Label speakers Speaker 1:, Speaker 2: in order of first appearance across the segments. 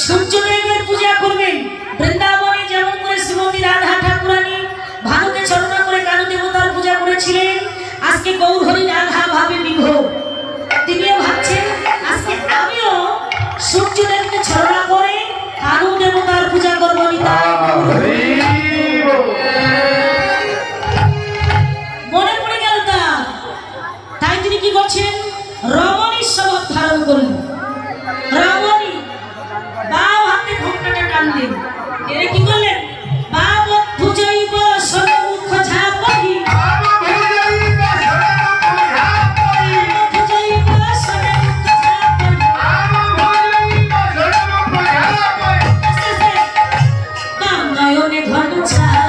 Speaker 1: সূর্যদেবের পূজা করবেন। বৃন্দাবনে যেমন করে শ্রীমতী রাধা ঠাকুরানী ভানুকে ছলনা করে কানু দেবতার পূজা করেছিলেন, আজকে গৌরহরি রাধা ভাবে বিভোর। তিনিও ভাবছেন আজকে আমিও সূর্যদেবকে ছলনা করে কানু দেবতার পূজা করব। মনে পড়ে গেল তাই তিনি কি করছেন, রমণীর স্বভাব ধারণ করলেন। রমণী বাও হাতে ঘোমটাটা টানলেন, এরা কি করলেন, বাব পূজৈব সর্বমুখ ঝাপহি, পূজৈব সর্বমুখ ঝাপহি, বাম নয়নে ঘন ছায়,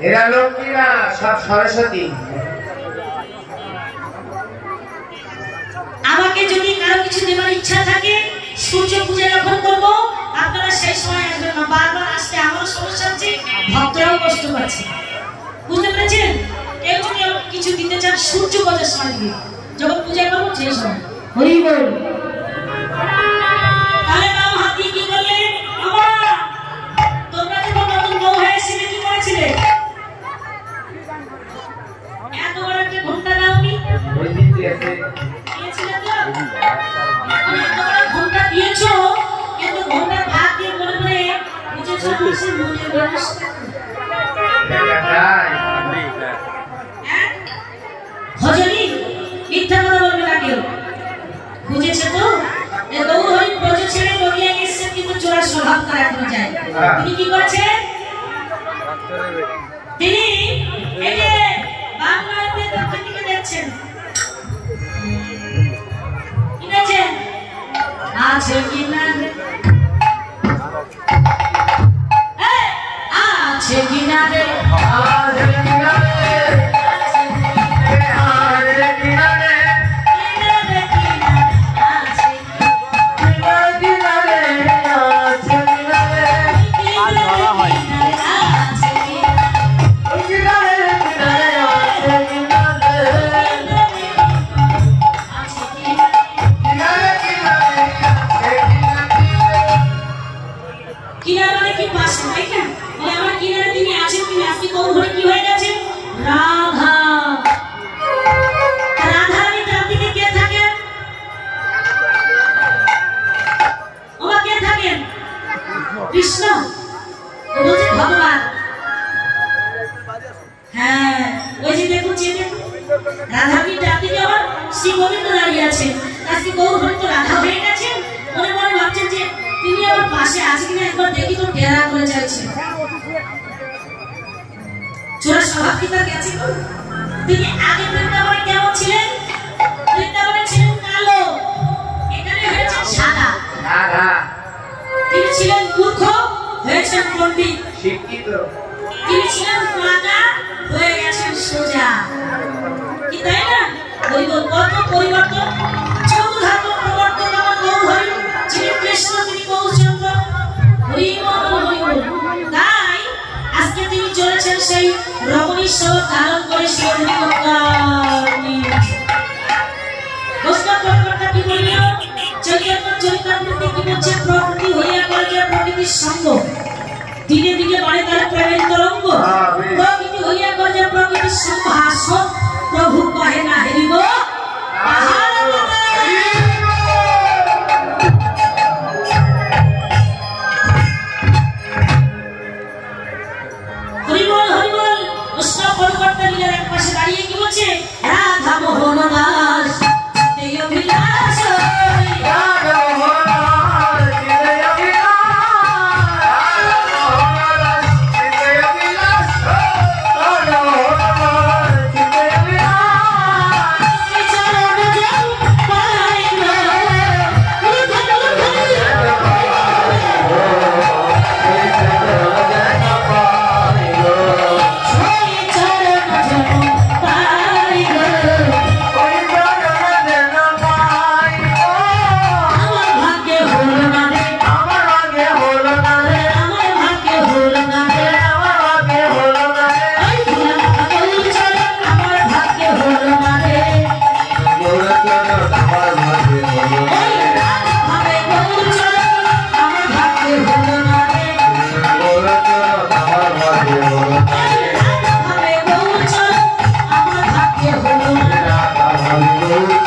Speaker 2: এরা লক্ষ্মীরা সব সরস্বতী।
Speaker 1: আমাকে যদি কারো কিছু দেবার ইচ্ছা থাকে, সূর্য পূজা যখন করবো আপনারা সেই সময় আসবেন না। বারবার আসতে আমারও সমস্যা হচ্ছে, ভক্তরাও কষ্ট পাচ্ছে, বুঝতে পেরেছেন? কেউ যদি আমাকে কিছু দিতে চান সূর্য পূজার সময় দিন, যখন পূজা করবো সেই সময়। হরি বল। তাহলে বাম হাত দিয়ে কি করলে, তোমরা যখন নতুন বউ হয়েছিলে কি করেছিলে, এত বড় একটা ঘন্টা দাওনি, ঘন্টা দিয়েছো, কিন্তু ঘন্টার ভাগ দিয়ে মনে করে বুঝেছো মনের ব্যবস্থা। হজরি মিথ্যা কথা বলবে না কেউ, বুঝেছে তো? গৌরহরি ব্রজ ছেড়ে নদিয়া এসেছেন, কিন্তু চোরার স্বভাব তার এখনো যায়। তিনি কি করেছেন, তিনি এই যে বাংলাতে দক্ষিণ দিকে দেখছেন, কি দেখছেন, আছে কি না, আছে কি না রে, আছে কি না রে, কৃষ্ণ বলছে ভগবান। হ্যাঁ ওই যে দেখুন, রাধাকে ডাকতে যাওয়ার শ্রী গোবিন্দ দাঁড়িয়ে আছেন, আজকে গৌরহরি তো রাধা হয়ে গেছেন, মনে মনে ভাবছেন যে তিনি আমার পাশে আছে কিনা একবার দেখি তো, টেরা করে যাচ্ছে। চোরা স্বভাব কি তার গেছে? তিনি আগে বৃন্দাবনে কেমন ছিলেন? বৃন্দাবনে ছিলেন কালো, এখানে হয়েছে সাদা। তিনি ছিলেন মূর্খ, হয়েছেন পণ্ডিত।
Speaker 2: শিক্ষিত।
Speaker 1: তিনি ছিলেন পাকা, হয়ে গেছেন সোজা। কি তাই না? কত পরিবর্তন, চৌধাত্ম প্রবর্তন আমার গৌরহরি, যিনি কৃষ্ণ, তিনি গৌরচন্দ্র। হরি বল, হরি বল। তাই আজকে তিনি চলেছেন সেই রমণীর স্বভাব ধারণ করে চৈতন্য চরিতামৃতে কি বলছে, প্রকৃতি হইয়া করে যে প্রকৃতির সঙ্গ। দিনে দিনে বাড়ে তার প্রেমের তরঙ্গ প্রকৃতি হইয়া গজে প্রকৃতির সিংহাসন প্রভু কহে না হেরিব হরিবল হরিবল উৎসব পরিবর্তন লীলার এক পাশে দাঁড়িয়ে কি বলছে রাধা মোহন দাস চিত্তে অভিলাষ
Speaker 2: রাধা মোহন দাস চিত্তে অভিলাষ চিত্তে অভিলাষ রাধা মোহন দাস চিত্তে অভিলাষ
Speaker 1: চরণ জল পাইল
Speaker 2: Oh